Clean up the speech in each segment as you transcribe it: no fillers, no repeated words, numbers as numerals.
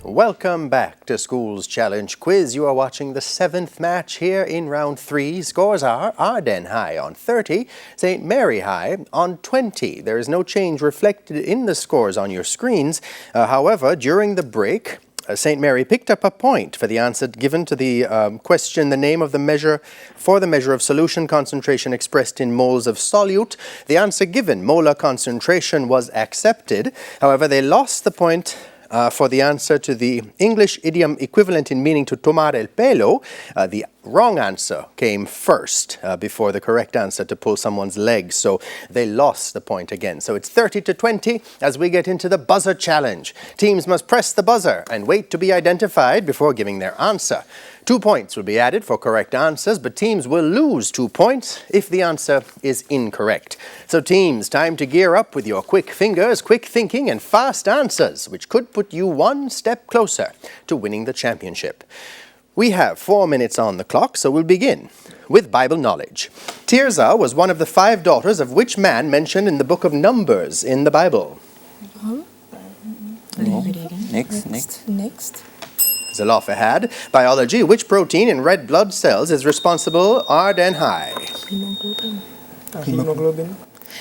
Welcome back to School's Challenge Quiz. You are watching the 7th match here in round 3. Scores are Ardenne High on 30, St. Mary High on 20. There is no change reflected in the scores on your screens. However, during the break, St. Mary picked up a point for the answer given to the question, the name of the measure for the measure of solution concentration expressed in moles of solute. The answer given, molar concentration, was accepted. However, they lost the point for the answer to the English idiom equivalent in meaning to tomar el pelo. The wrong answer came first before the correct answer, to pull someone's leg. So they lost the point again. So it's 30-20 as we get into the buzzer challenge. Teams must press the buzzer and wait to be identified before giving their answer. 2 points will be added for correct answers, but teams will lose 2 points if the answer is incorrect. So teams, time to gear up with your quick fingers, quick thinking, and fast answers, which could put you one step closer to winning the championship. We have 4 minutes on the clock, so we'll begin with Bible knowledge. Tirzah was one of the 5 daughters of which man mentioned in the book of Numbers in the Bible? Next. Zalofahad. Biology. Which protein in red blood cells is responsible? Ardenne High.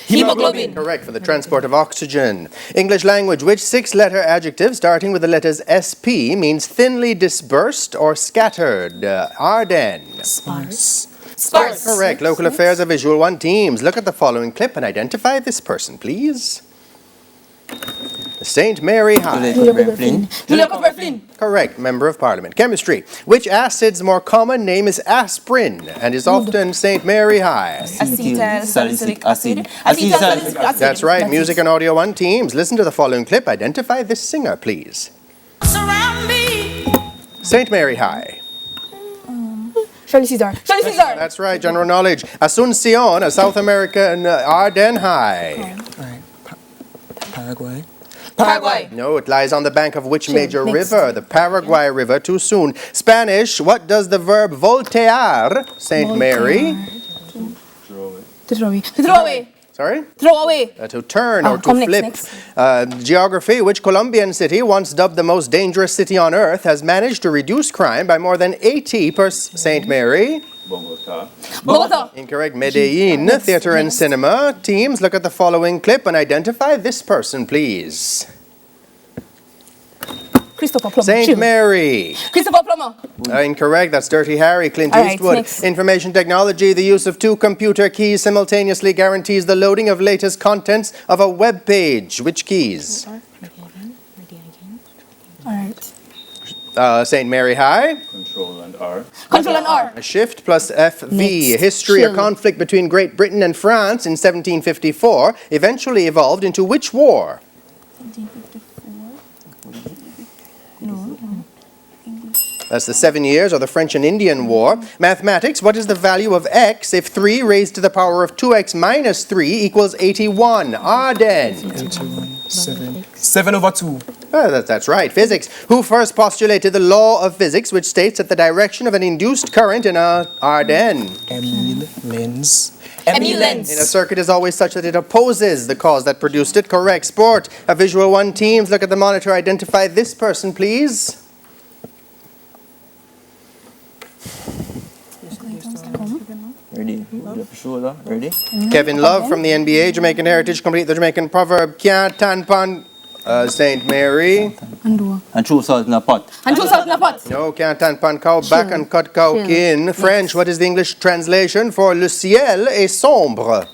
Hemoglobin. Correct, for the transport of oxygen. English language. Which 6-letter adjective starting with the letters SP means thinly dispersed or scattered? Ardenne. Sparse. Correct. Local affairs of Visual 1 teams. Look at the following clip and identify this person, please. St. Mary High. Correct. Member of Parliament. Chemistry. Which acid's more common name is aspirin and is often St. Mary High? Acetylsalicylic acid. That's right. Music and Audio 1 teams. Listen to the following clip. Identify this singer, please. Surround me. St. Mary High. Charlie Caesar. That's right. General knowledge. Asuncion, a South American Ardenne High. Paraguay. No, it lies on the bank of which major river? The Paraguay River. Too soon. Spanish. What does the verb voltear, St. Mary? To throw away. Sorry? Throw away. To turn or to flip. Next. Geography. Which Colombian city, once dubbed the most dangerous city on earth, has managed to reduce crime by more than 80%? St. Mary? Bogota. Incorrect. Medellin. Theater and cinema. Teams, look at the following clip and identify this person, please. Christopher Plummer. St. Mary. Christopher Plummer. Incorrect. That's Dirty Harry. Clint All right, Eastwood. next. Information technology. The use of 2 computer keys simultaneously guarantees the loading of latest contents of a web page. Which keys? All right. St. Mary High. Control and R. A shift plus FV. Next. History. A Chill. conflict between Great Britain and France in 1754 eventually evolved into which war? 1754. No. That's the 7 Years or the French and Indian War. Mathematics. What is the value of x if 3 raised to the power of 2x minus 3 equals 81? Ardenne. 7/2. That's right. Physics. Who first postulated the law of physics, which states that the direction of an induced current in a Ardenne Emile Lenz. in a circuit is always such that it opposes the cause that produced it? Correct. Sport. A Visual 1 teams. Look at the monitor. Identify this person, please. Ready? Ready? Kevin Love from the NBA. Jamaican heritage. Complete the Jamaican proverb. Kya tan pan. St. Mary. Andua. And true salt in a pot. No, can't tan pan cow back and cut cow in. French. What is the English translation for le ciel est sombre?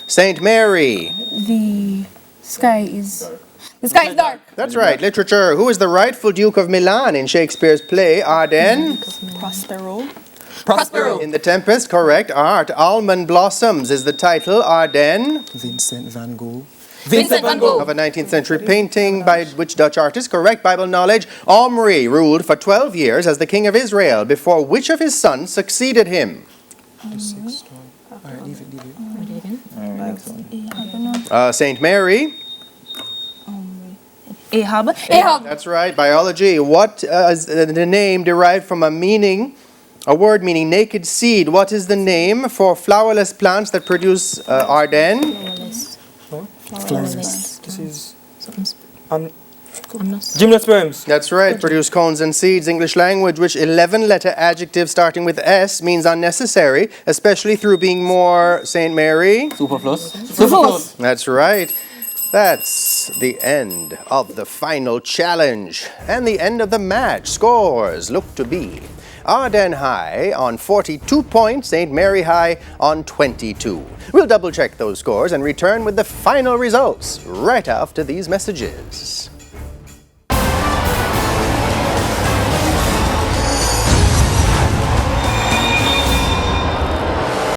St. Mary. The sky is dark. That's right. Literature. Who is the rightful Duke of Milan in Shakespeare's play Ardenne? Prospero. In The Tempest. Correct. Art. Almond Blossoms is the title. Ardenne. Vincent van Gogh. Of a 19th century painting by which Dutch artist? Correct. Bible knowledge. Omri ruled for 12 years as the king of Israel before which of his sons succeeded him? Leave it. St. Mary. Ahab. That's right. Biology. What is the name derived from a word meaning naked seed? What is the name for flowerless plants that produce Ardenne? Flowers. This is Gymnosperms. That's right. Produce cones and seeds. English language, which 11-letter adjective starting with S means unnecessary, especially through being more St. Mary. Superfluous. Superfluous. That's right. That's the end of the final challenge and the end of the match. Scores look to be Ardenne High on 42 points, St. Mary High on 22. We'll double check those scores and return with the final results right after these messages.